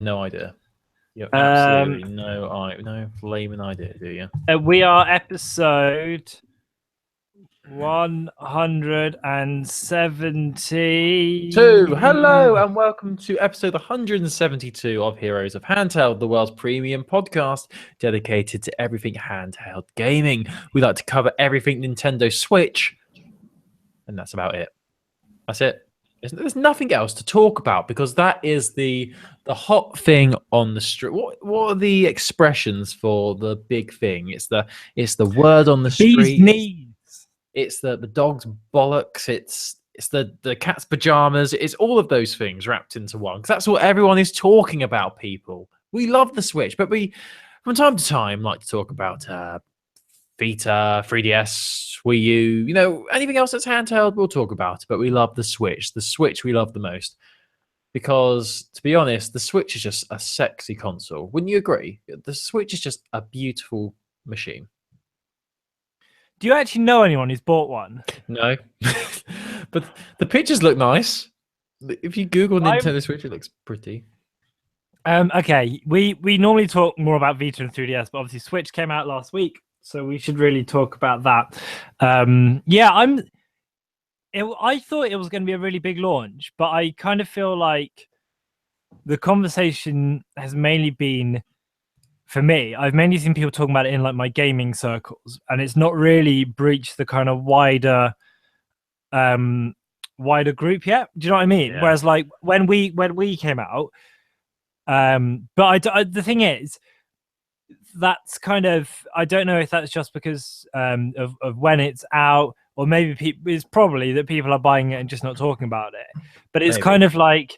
No idea. You have Um, absolutely no flaming idea, do you? we are episode 170. Hello and welcome to episode 172 of Heroes of Handheld, the world's premium podcast dedicated to everything handheld gaming. We like to cover everything Nintendo Switch, and that's about it. That's it. There's nothing else to talk about because that is the hot thing on the street. What are the expressions for the big thing? It's the word on the Bees street. knees. It's the dog's bollocks. It's the cat's pajamas. It's all of those things wrapped into one. Because that's what everyone is talking about. People, we love the Switch, but we, from time to time, like to talk about Vita, 3DS, Wii U. Anything else that's handheld, we'll talk about. But we love the Switch. The Switch we love the most because, to be honest, the Switch is just a sexy console. Wouldn't you agree? The Switch is just a beautiful machine. Do you actually know anyone who's bought one? No, but the pictures look nice. If you Google Nintendo Switch, it looks pretty. Okay, we normally talk more about Vita and 3DS, but obviously Switch came out last week, so we should really talk about that. I thought it was going to be a really big launch, but I kind of feel like the conversation has mainly been, for me, I've mainly seen people talking about it in like my gaming circles, and it's not really breached the kind of wider group yet. Do you know what I mean? Yeah. Whereas like when we came out, the thing is, that's kind of, I don't know if that's just because of when it's out, or maybe it's probably that people are buying it and just not talking about it. But it's kind of like,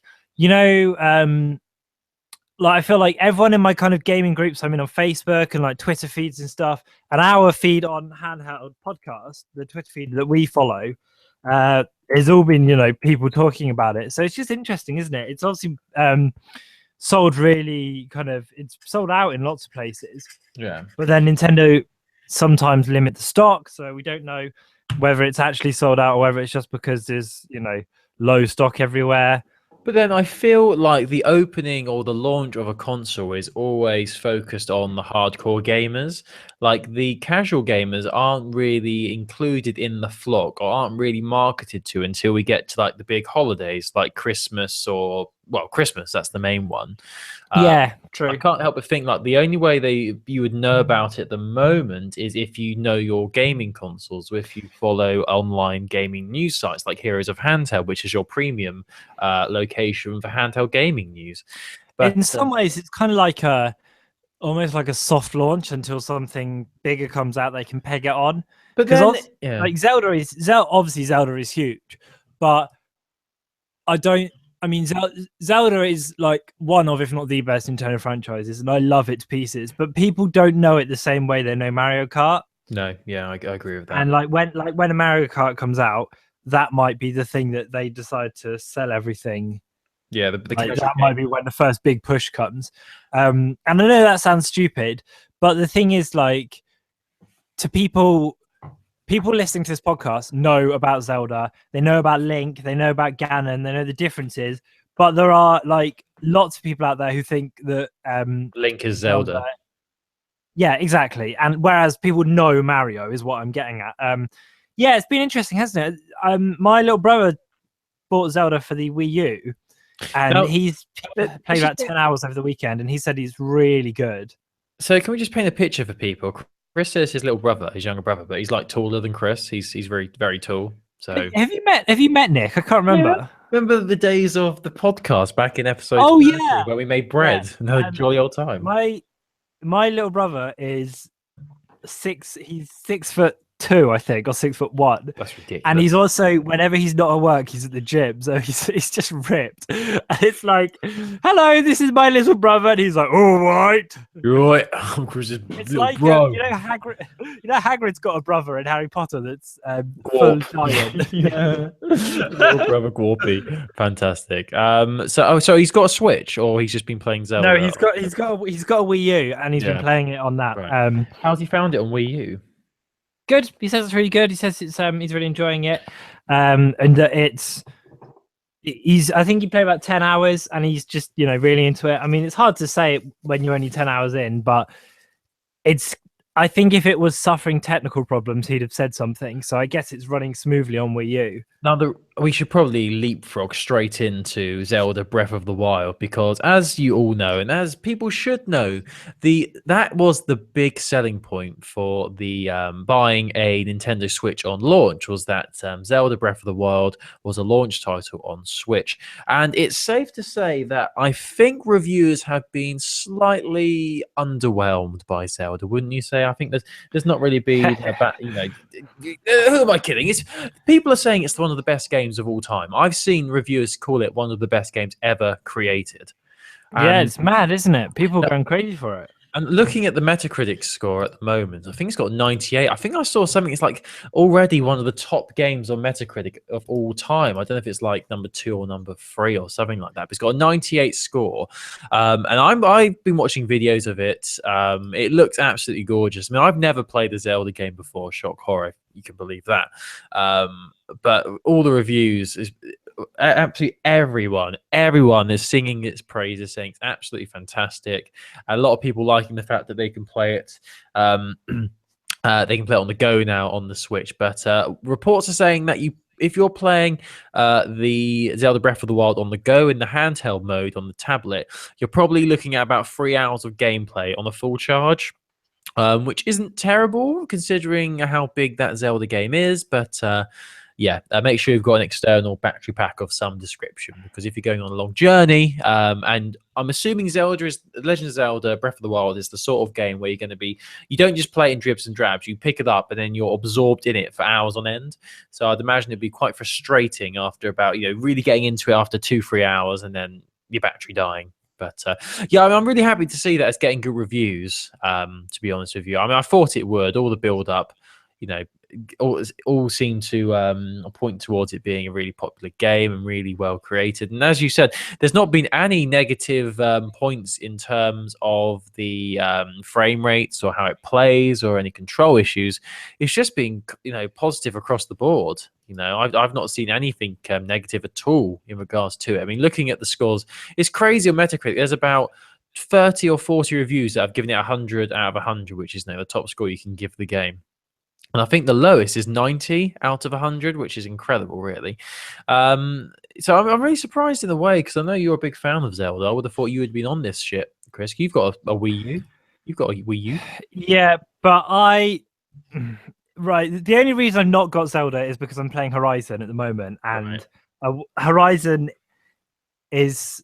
like I feel like everyone in my kind of gaming groups I'm in on Facebook and like Twitter feeds and stuff, and our feed on Handheld Podcast, the Twitter feed that we follow, has all been, people talking about it. So it's just interesting, isn't it? It's obviously sold really it's sold out in lots of places. Yeah. But then Nintendo sometimes limit the stock, so we don't know whether it's actually sold out or whether it's just because there's, low stock everywhere. But then I feel like the opening or the launch of a console is always focused on the hardcore gamers. Like the casual gamers aren't really included in the flock or aren't really marketed to until we get to like the big holidays like Christmas Christmas, that's the main one. Yeah, true. I can't help but think like the only way you would know about it at the moment is if you know your gaming consoles, or if you follow online gaming news sites like Heroes of Handheld, which is your premium location for handheld gaming news. But in some ways, it's kind of like almost like a soft launch until something bigger comes out they can peg it on. But then, like Zelda is huge, but Zelda is like one of, if not the best Nintendo franchises, and I love it to pieces. But people don't know it the same way they know Mario Kart. No, yeah, I agree with that. And like when a Mario Kart comes out, that might be the thing that they decide to sell everything. Yeah, that might be when the first big push comes. And I know that sounds stupid, but the thing is, like, to people listening to this podcast know about Zelda, they know about Link, they know about Ganon, they know the differences, but there are like lots of people out there who think that Link is Zelda. Yeah, exactly. And whereas people know Mario is what I'm getting at. Yeah, it's been interesting, hasn't it? My little brother bought Zelda for the Wii U, and he's played about 10 hours over the weekend, and he said he's really good. So can we just paint a picture for people? Chris says his little brother, his younger brother, but he's like taller than Chris. He's very, very tall. So have you met Nick? I can't remember. Yeah. Remember the days of the podcast back in episode 30 where we made bread and had a jolly old time. My little brother is 6. He's 6'2", I think, or 6'1". That's ridiculous. And he's also, whenever he's not at work, he's at the gym, so he's just ripped. And it's like, hello, this is my little brother, and he's like, all right. You're right. I'm Chris's little like, bro. Hagrid's got a brother in Harry Potter that's full giant. Yeah, little brother Gorpy, fantastic. So he's got a Switch, or he's just been playing Zelda. No, he's got a Wii U, and he's been playing it on that. Right. How's he found it on Wii U? Good. He says it's really good. He says he's really enjoying it, and that it's I think he played about 10 hours and he's just, really into it. I mean, it's hard to say it when you're only 10 hours in, but it's, I think if it was suffering technical problems, he'd have said something. So I guess it's running smoothly on Wii U. Now, we should probably leapfrog straight into Zelda Breath of the Wild because, as you all know, and as people should know, that was the big selling point for the buying a Nintendo Switch on launch. Was that Zelda Breath of the Wild was a launch title on Switch, and it's safe to say that I think reviewers have been slightly underwhelmed by Zelda. Wouldn't you say? I think there's not really been about who am I kidding? It's people are saying it's one of the best games of all time. I've seen reviewers call it one of the best games ever created. Yeah, it's mad, isn't it? People are going crazy for it. And looking at the Metacritic score at the moment, I think it's got 98. I think I saw something. It's like already one of the top games on Metacritic of all time. I don't know if it's like number 2 or number 3 or something like that. But it's got a 98 score, and I've been watching videos of it. It looks absolutely gorgeous. I mean, I've never played a Zelda game before. Shock horror, you can believe that. But all the reviews is absolutely everyone is singing its praises, saying it's absolutely fantastic. A lot of people liking the fact that they can play it. They can play it on the go now on the Switch. But reports are saying that if you're playing the Zelda Breath of the Wild on the go in the handheld mode on the tablet, you're probably looking at about 3 hours of gameplay on a full charge. Which isn't terrible considering how big that Zelda game is, but make sure you've got an external battery pack of some description, because if you're going on a long journey, and I'm assuming Legend of Zelda Breath of the Wild is the sort of game where you're going to be, you don't just play it in dribs and drabs, you pick it up and then you're absorbed in it for hours on end. So I'd imagine it'd be quite frustrating after about, really getting into it after 2-3 hours and then your battery dying. But I'm really happy to see that it's getting good reviews. To be honest with you, I mean, I thought it would. All the build up, all seem to point towards it being a really popular game and really well created. And as you said, there's not been any negative points in terms of the frame rates or how it plays or any control issues. It's just been positive across the board. I've not seen anything negative at all in regards to it. I mean, looking at the scores, it's crazy on Metacritic. There's about 30 or 40 reviews that have given it 100 out of 100, which is the top score you can give the game. And I think the lowest is 90 out of 100, which is incredible, really. So I'm really surprised in a way, because I know you're a big fan of Zelda. I would have thought you would have been on this shit, Chris. You've got a Wii U. You've got a Wii U. Yeah, but Right. The only reason I've not got Zelda is because I'm playing Horizon at the moment, and Horizon is.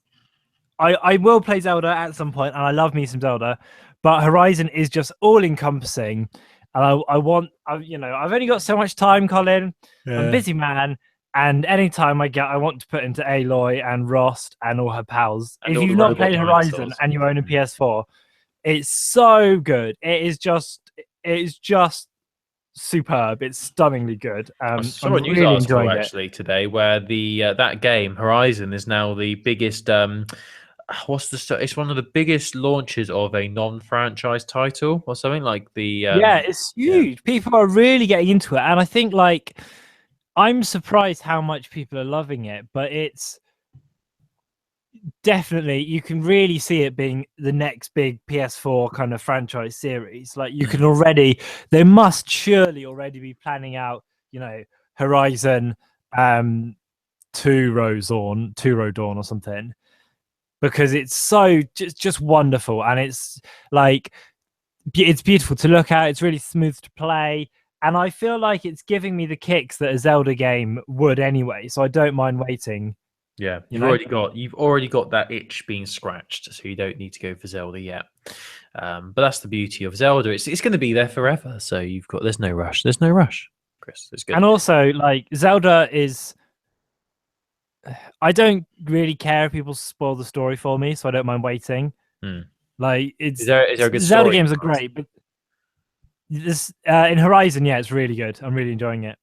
I will play Zelda at some point, and I love me some Zelda, but Horizon is just all encompassing, and I've only got so much time, Colin. Yeah. I'm a busy man, and anytime I want to put into Aloy and Rost and all her pals. And if you've not played Horizon and you own a PS4, it's so good. It is just superb. It's stunningly good. I saw a news article actually today where that game Horizon is now the biggest. It's one of the biggest launches of a non-franchise title or something like the. It's huge. Yeah. People are really getting into it, and I think I'm surprised how much people are loving it. But it's definitely, you can really see it being the next big PS4 kind of franchise series. Like, you can already, they must surely already be planning out, Horizon, Two Row Dawn or something, because it's so just wonderful, and it's beautiful to look at. It's really smooth to play, and I feel like it's giving me the kicks that a Zelda game would anyway. So I don't mind waiting. Yeah, you've already got that itch being scratched, so you don't need to go for Zelda yet. But that's the beauty of Zelda. It's going to be there forever, so there's no rush. There's no rush, Chris. It's good. And also, Zelda is. I don't really care if people spoil the story for me, so I don't mind waiting. Is there a good Zelda games are great, but this in Horizon, it's really good. I'm really enjoying it.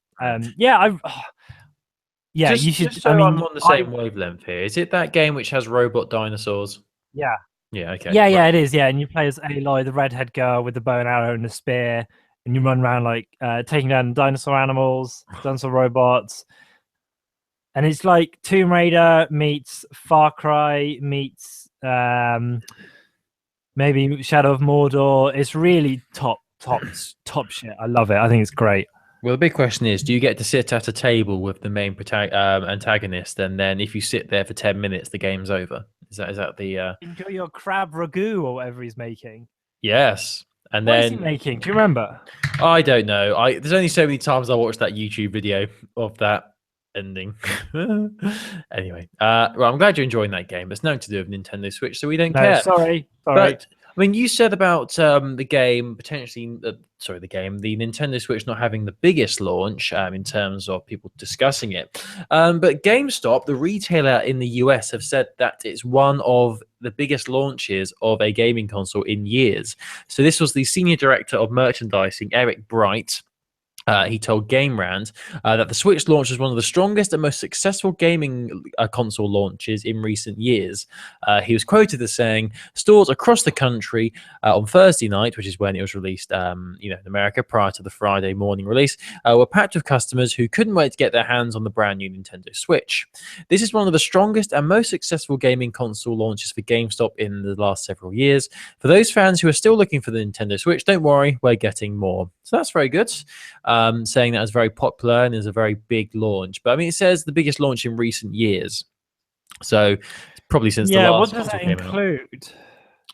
You should. Just so I'm on the same wavelength here. Is it that game which has robot dinosaurs? Yeah. Yeah. Okay. Yeah, it is. Yeah, and you play as Aloy, the redhead girl with the bow and arrow and the spear, and you run around taking down dinosaur animals, dinosaur robots. and it's like Tomb Raider meets Far Cry meets maybe Shadow of Mordor. It's really top shit. I love it. I think it's great. Well, the big question is, do you get to sit at a table with the main antagonist, and then if you sit there for 10 minutes, the game's over? Is that the Enjoy your crab ragu or whatever he's making. yes? And What is he then making? Do you remember? I don't know. There's only so many times I watched that YouTube video of that ending. Anyway, well, I'm glad you're enjoying that game. It's nothing to do with Nintendo Switch, so we don't No, care. sorry. But I mean, you said about the game potentially, the Nintendo Switch not having the biggest launch in terms of people discussing it. But GameStop, the retailer in the US, have said that it's one of the biggest launches of a gaming console in years. So this was the senior director of merchandising, Eric Bright. He told Game Rant that the Switch launch was one of the strongest and most successful gaming console launches in recent years. He was quoted as saying, "Stores across the country on Thursday night, which is when it was released, in America prior to the Friday morning release, were packed with customers who couldn't wait to get their hands on the brand new Nintendo Switch. This is one of the strongest and most successful gaming console launches for GameStop in the last several years. For those fans who are still looking for the Nintendo Switch, don't worry, we're getting more." So that's very good. Saying that it's very popular and is a very big launch. But I mean, it says the biggest launch in recent years. So it's probably since the last what does console that came out. include?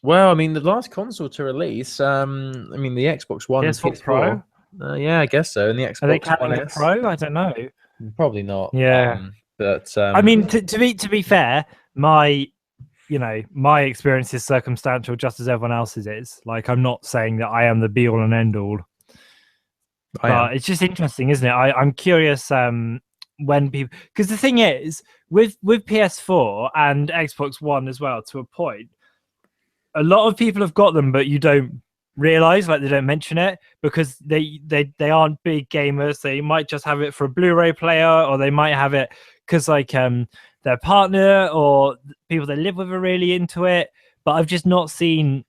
Well, I mean, the last console to release, the Xbox One and PS4 PS4. Pro? Yeah, I guess so. And the Are they Xbox counting One the S. Pro? I don't know. Probably not. Yeah. But I mean, to be fair, my experience is circumstantial, just as everyone else's is. Like, I'm not saying that I am the be all and end all. But it's just interesting, isn't it? I'm curious when people, because the thing is with PS4 and Xbox One as well, to a point, a lot of people have got them, but you don't realize, like, they don't mention it because they aren't big gamers. They might just have it for a Blu-ray player, or they might have it because like their partner or people they live with are really into it. But I've just not seen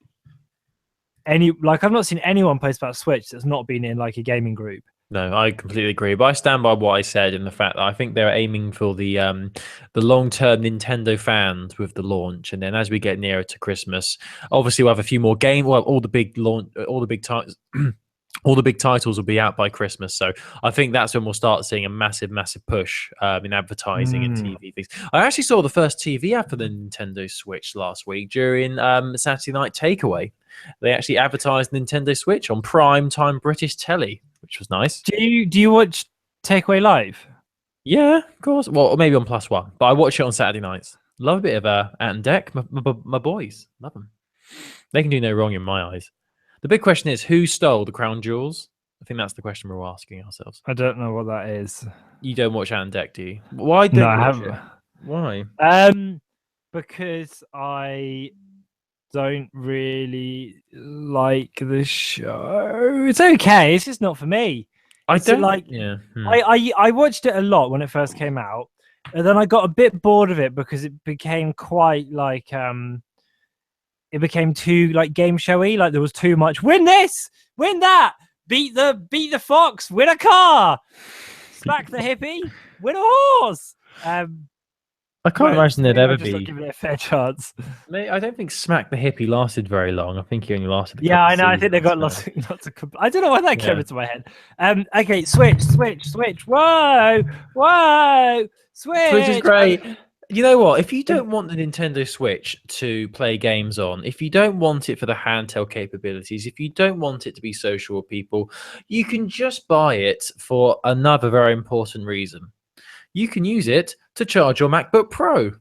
I've not seen anyone post about Switch that's not been in like a gaming group. No, I completely agree. But I stand by what I said in the fact that I think they're aiming for the long-term Nintendo fans with the launch, and then as we get nearer to Christmas, obviously we'll have a few more games. Well, all the big titles. All the big titles will be out by Christmas, so I think that's when we'll start seeing a massive push in advertising and TV things. I actually saw the first TV ad for the Nintendo Switch last week during Saturday Night Takeaway. They actually advertised Nintendo Switch on prime time British telly, which was nice. Do you watch Takeaway Live? Yeah, of course. Well, maybe on Plus One, but I watch it on Saturday nights. Love a bit of Ant and Deck. My boys love them. They can do no wrong in my eyes. The big question is, who stole the crown jewels? I think that's the question we're all asking ourselves. I don't know what that is. You don't watch Ant and Deck, do you? Why don't I you watch haven't. it? Why? Because I don't really like the show. It's okay. It's just not for me. I It's don't like. Yeah. I watched it a lot when it first came out, and then I got a bit bored of it because it became quite like it became too like game showy. Like there was too much. Win this, win that, beat the fox, win a car, smack the hippie, win a horse. I can't imagine there'd ever be. Not giving it a fair chance. I don't think Smack the Hippie lasted very long. I think he only lasted. Yeah, I know. I think they got lots of. I don't know why that came into my head. Okay, Switch. Whoa, Switch. Switch is great. You know what? If you don't want the Nintendo Switch to play games on, if you don't want it for the handheld capabilities, if you don't want it to be social with people, you can just buy it for another very important reason. You can use it to charge your MacBook Pro.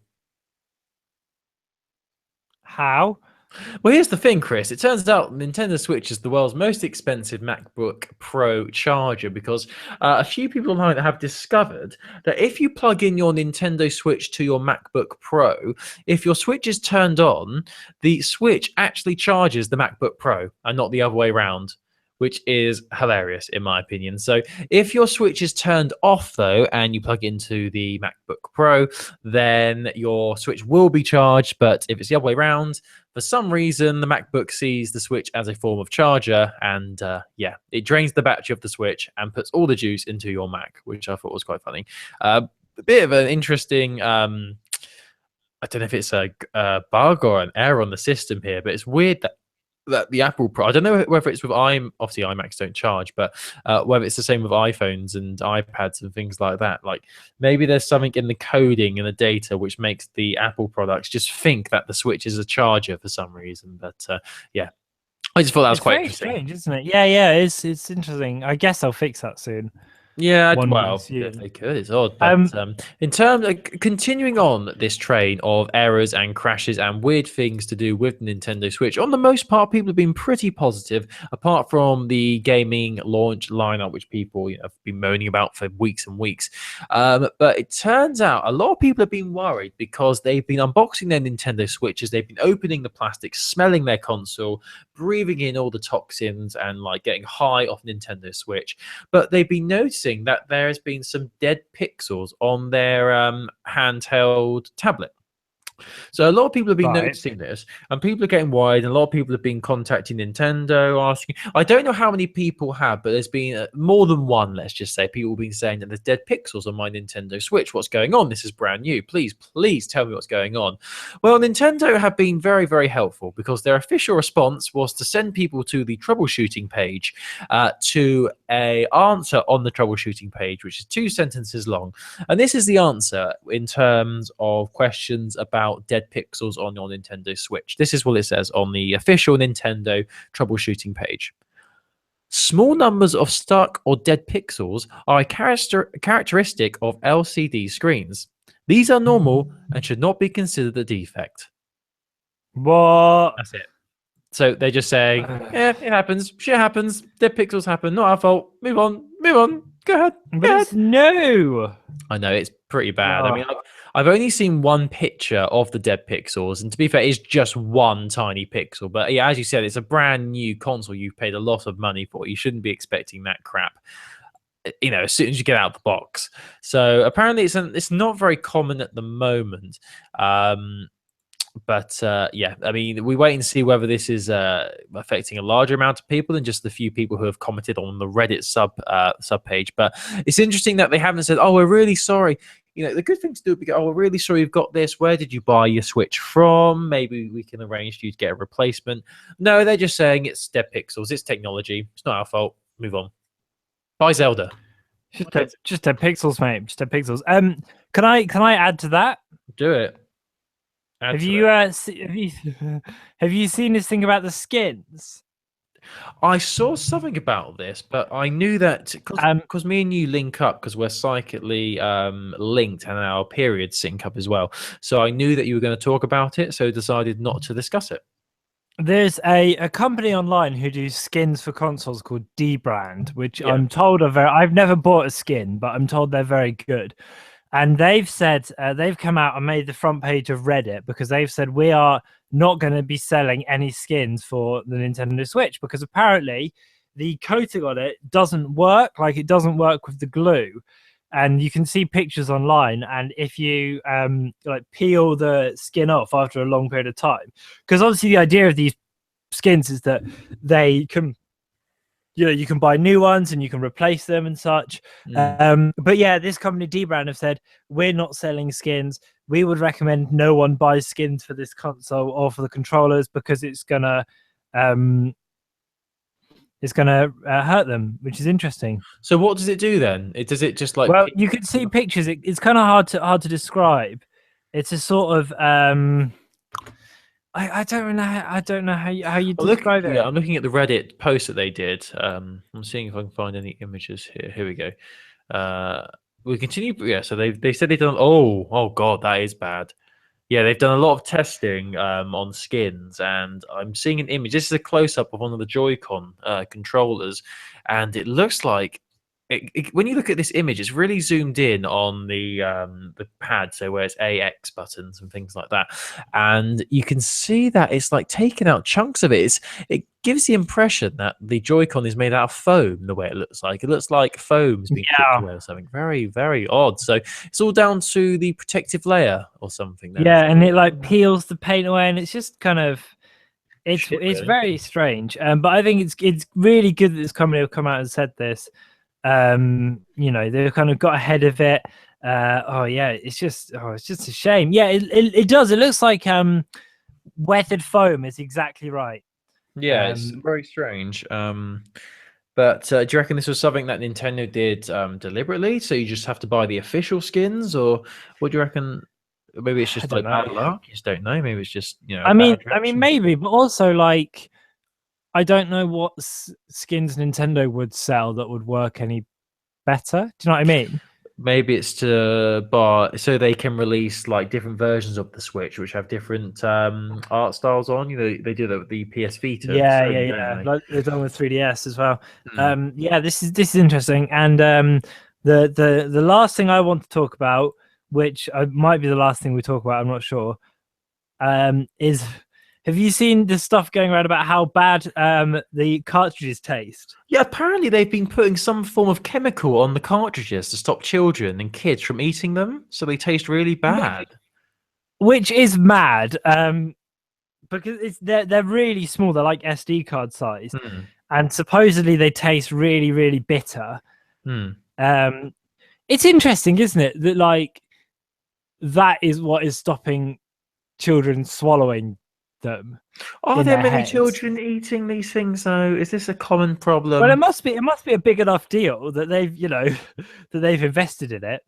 How? Well, here's the thing, Chris. It turns out Nintendo Switch is the world's most expensive MacBook Pro charger because a few people online have discovered that if you plug in your Nintendo Switch to your MacBook Pro, if your Switch is turned on, the Switch actually charges the MacBook Pro and not the other way around, which is hilarious in my opinion. So if your Switch is turned off though, and you plug into the MacBook Pro, then your Switch will be charged. But if it's the other way around, for some reason, the MacBook sees the Switch as a form of charger, and it drains the battery of the Switch and puts all the juice into your Mac, which I thought was quite funny. bit of an interesting. I don't know if it's a bug or an error on the system here, but it's weird that the Apple Pro. I don't know whether it's with obviously iMacs don't charge, but whether it's the same with iPhones and iPads and things like that. Like maybe there's something in the coding and the data which makes the Apple products just think that the Switch is a charger for some reason. But yeah, I just thought that was It's quite very interesting. strange, isn't it? Yeah, it's interesting. I guess they'll fix that soon. Yeah, One would well, if assume. they could, it's odd. But in terms of continuing on this train of errors and crashes and weird things to do with the Nintendo Switch, on the most part, people have been pretty positive, apart from the gaming launch lineup, which people have been moaning about for weeks and weeks. But it turns out a lot of people have been worried because they've been unboxing their Nintendo Switches, they've been opening the plastic, smelling their console, breathing in all the toxins, and like getting high off Nintendo Switch. But they've been noticing that there has been some dead pixels on their handheld tablet. So a lot of people have been noticing this, and people are getting worried. And a lot of people have been contacting Nintendo, asking. I don't know how many people have, but there's been more than one. Let's just say people have been saying that there's dead pixels on my Nintendo Switch. What's going on? This is brand new. Please tell me what's going on. Well, Nintendo have been very, very helpful because their official response was to send people to the troubleshooting page, to a answer on the troubleshooting page, which is 2 sentences long. And this is the answer in terms of questions about dead pixels on your Nintendo Switch. This is what it says on the official Nintendo troubleshooting page. Small numbers of stuck or dead pixels are a characteristic of LCD screens. These are normal and should not be considered a defect. What? That's it. So they're just saying, yeah, it happens. Shit happens. Dead pixels happen. Not our fault. Move on. Go ahead. But it's new. I know, it's pretty bad. I mean, I've only seen one picture of the dead pixels, and to be fair, it's just one tiny pixel. But yeah, as you said, it's a brand new console you've paid a lot of money for. You shouldn't be expecting that crap, as soon as you get out of the box. So apparently it's not very common at the moment. But yeah, I mean, we wait and see whether this is affecting a larger amount of people than just the few people who have commented on the Reddit sub page. But it's interesting that they haven't said, "Oh, we're really sorry." The good thing to do would be, "Oh, we're really sorry you've got this. Where did you buy your Switch from? Maybe we can arrange for you to get a replacement." No, they're just saying it's dead pixels. It's technology. It's not our fault. Move on. Buy Zelda. Just dead pixels, mate. Just dead pixels. Can I add to that? Do it. Have you seen this thing about the skins? I saw something about this, but I knew that because me and you link up because we're psychically linked and our periods sync up as well. So I knew that you were going to talk about it, so decided not to discuss it. There's a company online who do skins for consoles called dbrand, which I'm told are I've never bought a skin, but I'm told they're very good. And they've said they've come out and made the front page of Reddit because they've said we are not going to be selling any skins for the Nintendo Switch because apparently the coating on it doesn't work. Like it doesn't work with the glue. And you can see pictures online. And if you like peel the skin off after a long period of time, because obviously the idea of these skins is that they can, you can buy new ones and you can replace them and such. But yeah, this company dbrand have said we're not selling skins. We would recommend no one buys skins for this console or for the controllers because it's gonna hurt them, which is interesting. So what does it do then? Does it just like? Well, you can see pictures. It's kind of hard to describe. It's a sort of I don't know how you describe it. Yeah, I'm looking at the Reddit post that they did. I'm seeing if I can find any images here. Here we go. We continue. Yeah, so they said they've done. Oh god, that is bad. Yeah, they've done a lot of testing on skins, and I'm seeing an image. This is a close up of one of the Joy-Con controllers, and it looks like. When you look at this image, it's really zoomed in on the pad, so where it's AX buttons and things like that, and you can see that it's like taking out chunks of it. It gives the impression that the Joy-Con is made out of foam. The way it looks like foam's been chipped away or something. Very, very odd. So it's all down to the protective layer or something. Then. Yeah, and it like peels the paint away, and it's just kind of. It's really. very strange, but I think it's really good that this company have come out and said this. They've kind of got ahead of it. Oh yeah, it's just a shame. Yeah, it does. It looks like weathered foam is exactly right. Yeah, it's very strange. But do you reckon this was something that Nintendo did deliberately? So you just have to buy the official skins, or what do you reckon? Maybe it's I just don't like know. bad luck. You just don't know. Maybe it's just a I bad mean, reaction. maybe, but also like I don't know what skins Nintendo would sell that would work any better. Do you know what I mean? Maybe it's to buy so they can release like different versions of the Switch, which have different art styles on. They do that with the PS Vita and Yeah, Sony, don't they? Like they've done with 3DS as well. Hmm. Yeah, this is interesting. And the last thing I want to talk about, which might be the last thing we talk about, I'm not sure. Is have you seen the stuff going around about how bad the cartridges taste? Yeah, apparently they've been putting some form of chemical on the cartridges to stop children and kids from eating them, so they taste really bad. Which is mad. Because they're really small. They're like SD card sized, Hmm. and supposedly they taste really really bitter. Hmm. Um, it's interesting, isn't it? That like that is what is stopping children swallowing them Are in there their many heads. children eating these things though? Is this a common Well, problem? it must be a big enough deal that they've that they've invested in it.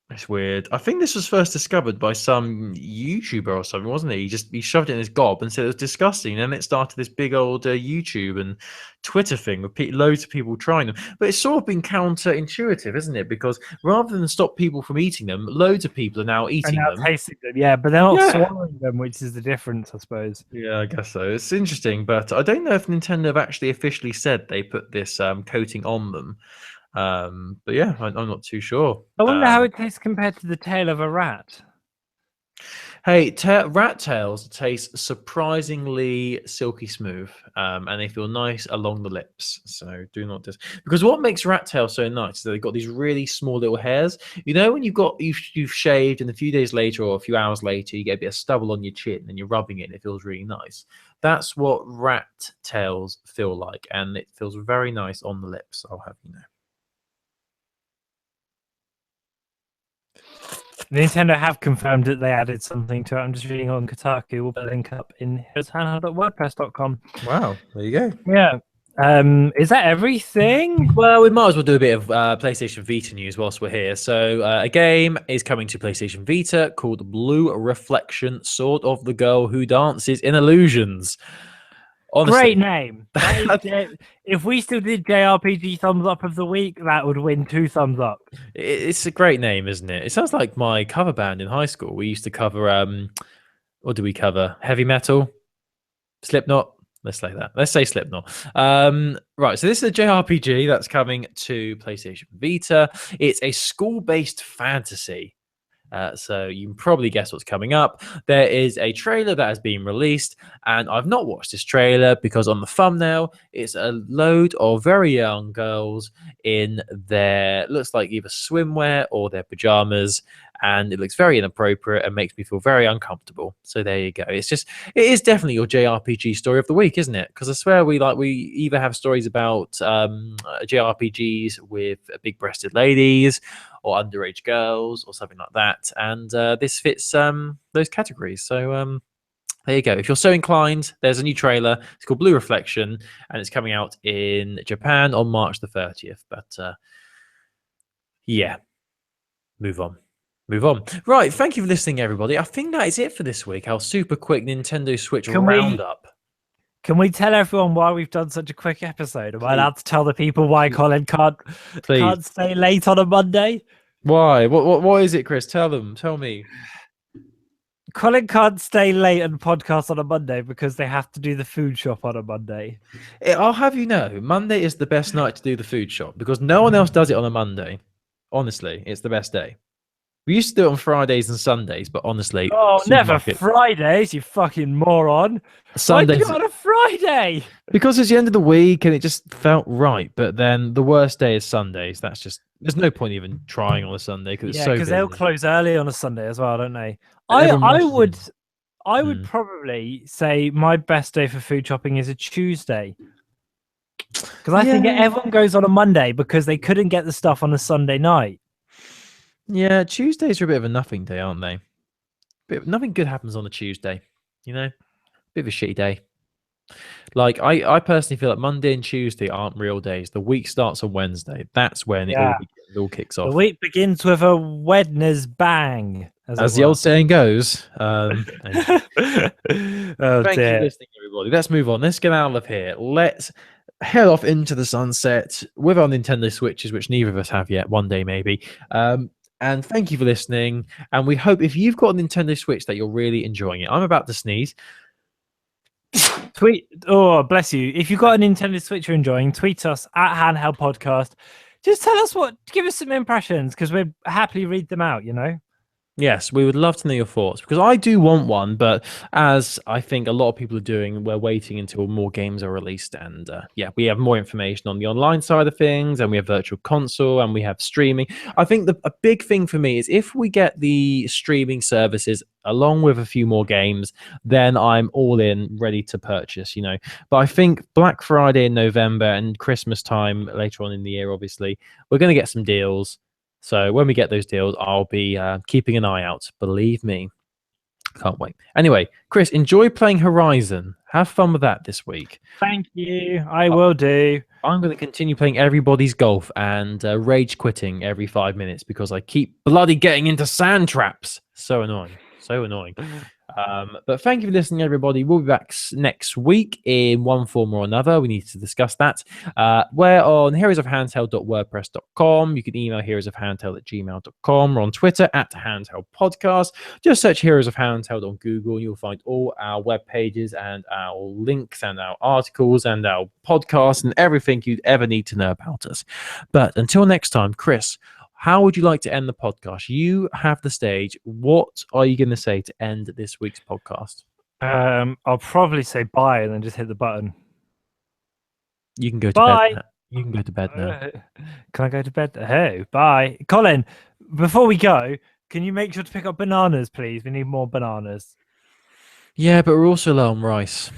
It's weird. I think this was first discovered by some YouTuber or something, wasn't he? He shoved it in his gob and said it was disgusting. And then it started this big old YouTube and Twitter thing with loads of people trying them. But it's sort of been counterintuitive, isn't it? Because rather than stop people from eating them, loads of people are now And eating now them. tasting them, yeah, but they're not Yeah. swallowing them, which is the difference, I suppose. Yeah, I guess so. It's interesting, but I don't know if Nintendo have actually officially said they put this coating on them. But yeah, I'm not too sure. I wonder how it tastes compared to the tail of a rat. Hey, rat tails taste surprisingly silky smooth, and they feel nice along the lips. So do not because what makes rat tails so nice is that they've got these really small little hairs. You know, when you've shaved, and a few days later or a few hours later, you get a bit of stubble on your chin, and you're rubbing it, and it feels really nice. That's what rat tails feel like, and it feels very nice on the lips. I'll have you know. Nintendo have confirmed that they added something to it. I'm just reading on Kotaku. We'll put a link up in here's handheld.wordpress.com. Wow, there you go. Yeah. Is that everything? Well, we might as well do a bit of PlayStation Vita news whilst we're here. So, a game is coming to PlayStation Vita called Blue Reflection: Sword of the Girl Who Dances in Illusions. Honestly, Great name. If we still did JRPG thumbs up of the week, that would win 2 thumbs up. it's a great name, isn't it? It sounds like my cover band in high school. We used to cover what do we cover? Heavy metal, Slipknot. Let's say that. Let's say Slipknot. Right. So this is a JRPG that's coming to PlayStation Vita. It's a school-based fantasy. So you can probably guess what's coming up. There is a trailer that has been released, and I've not watched this trailer because on the thumbnail, it's a load of very young girls in their looks like either swimwear or their pajamas, and it looks very inappropriate and makes me feel very uncomfortable. So there you go. It is definitely your JRPG story of the week, isn't it? Because I swear we either have stories about JRPGs with big-breasted ladies or underage girls or something like that, and this fits those categories. So there you go. If you're so inclined, there's a new trailer. It's called Blue Reflection, and it's coming out in Japan on March the 30th. But yeah, move on. Move on. Right. Thank you for listening, everybody. I think that is it for this week. Our super quick Nintendo Switch roundup. Can we tell everyone why we've done such a quick episode? Am I allowed to tell the people why Colin can't stay late on a Monday? Why? What is it, Chris? Tell them. Tell me. Colin can't stay late and podcast on a Monday because they have to do the food shop on a Monday. I'll have you know, Monday is the best night to do the food shop because no one else does it on a Monday. Honestly, it's the best day. We used to do it on Fridays and Sundays, but honestly, never Fridays, you fucking moron. Sundays. Why do you on a Friday? Because it's the end of the week and it just felt right. But then the worst day is Sundays. That's just there's no point even trying on a Sunday because it's so busy. Because they'll close early on a Sunday as well, don't they? And I would probably say my best day for food shopping is a Tuesday. Because I think everyone goes on a Monday because they couldn't get the stuff on a Sunday night. Yeah, Tuesdays are a bit of a nothing day, aren't they? Nothing good happens on a Tuesday, you know? Bit of a shitty day. Like I personally feel like Monday and Tuesday aren't real days. The week starts on Wednesday. That's when Yeah. it all kicks The off. week begins with a Wednesday bang, As the old saying goes. Anyway. Oh Thank you for dear. listening, everybody. Let's move on. Let's get out of here. Let's head off into the sunset with our Nintendo Switches, which neither of us have yet. One day, maybe. And thank you for listening. And we hope if you've got a Nintendo Switch that you're really enjoying it. I'm about to sneeze. Tweet. Oh, bless you. If you've got a Nintendo Switch you're enjoying, tweet us at Handheld Podcast. Just tell us give us some impressions because we'd happily read them out, you know? Yes, we would love to know your thoughts because I do want one, but as I think a lot of people are doing, we're waiting until more games are released. And yeah, we have more information on the online side of things, and we have virtual console, and we have streaming. I think a big thing for me is if we get the streaming services along with a few more games, then I'm all in, ready to purchase, you know. But I think Black Friday in November and Christmas time later on in the year, obviously, we're going to get some deals. So when we get those deals, I'll be keeping an eye out. Believe me. Can't wait. Anyway, Chris, enjoy playing Horizon. Have fun with that this week. Thank you. I will do. I'm going to continue playing everybody's golf and rage quitting every 5 minutes because I keep bloody getting into sand traps. So annoying. So annoying. But thank you for listening, everybody. We'll be back next week in one form or another. We need to discuss that. We're on heroesofhandheld.wordpress.com. You can email heroesofhandheld@gmail.com. We're on Twitter at Handheld Podcast. Just search Heroes of Handheld on Google and you'll find all our web pages and our links and our articles and our podcasts and everything you'd ever need to know about us. But until next time, Chris, how would you like to end the podcast? You have the stage. What are you going to say to end this week's podcast? I'll probably say bye and then just hit the button. You can go to bed now. You can go to bed now. Can I go to bed? Oh, bye. Colin, before we go, can you make sure to pick up bananas, please? We need more bananas. Yeah, but we're also low on rice.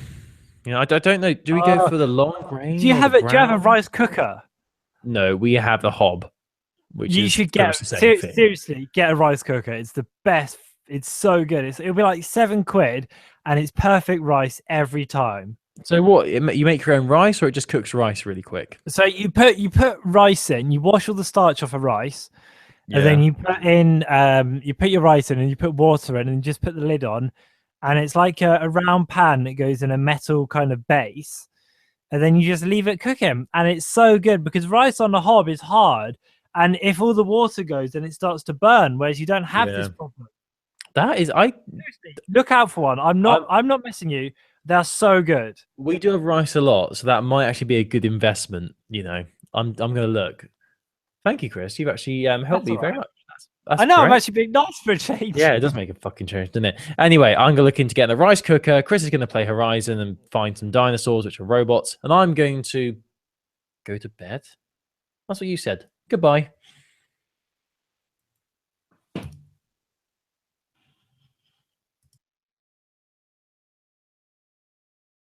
You know, I don't know. Do we go for the long grain? Do you have a rice cooker? No, we have the hob. You should get seriously get a rice cooker. It's the best. It's so good. It'll be like £7, and it's perfect rice every time. So what? You make your own rice, or it just cooks rice really quick? So you put rice in. You wash all the starch off of rice, and then you put in you put your rice in, and you put water in, and you just put the lid on, and it's like a round pan that goes in a metal kind of base, and then you just leave it cooking, and it's so good because rice on the hob is hard. And if all the water goes, then it starts to burn. Whereas you don't have this problem. That is, seriously, look out for one. I'm not messing you. They're so good. We do have rice a lot, so that might actually be a good investment. You know, I'm going to look. Thank you, Chris. You've actually helped me very much. That's I know. great. I'm actually being nice for a change. Yeah, it does make a fucking change, doesn't it? Anyway, I'm going to look into getting a rice cooker. Chris is going to play Horizon and find some dinosaurs, which are robots, and I'm going to go to bed. That's what you said. Goodbye.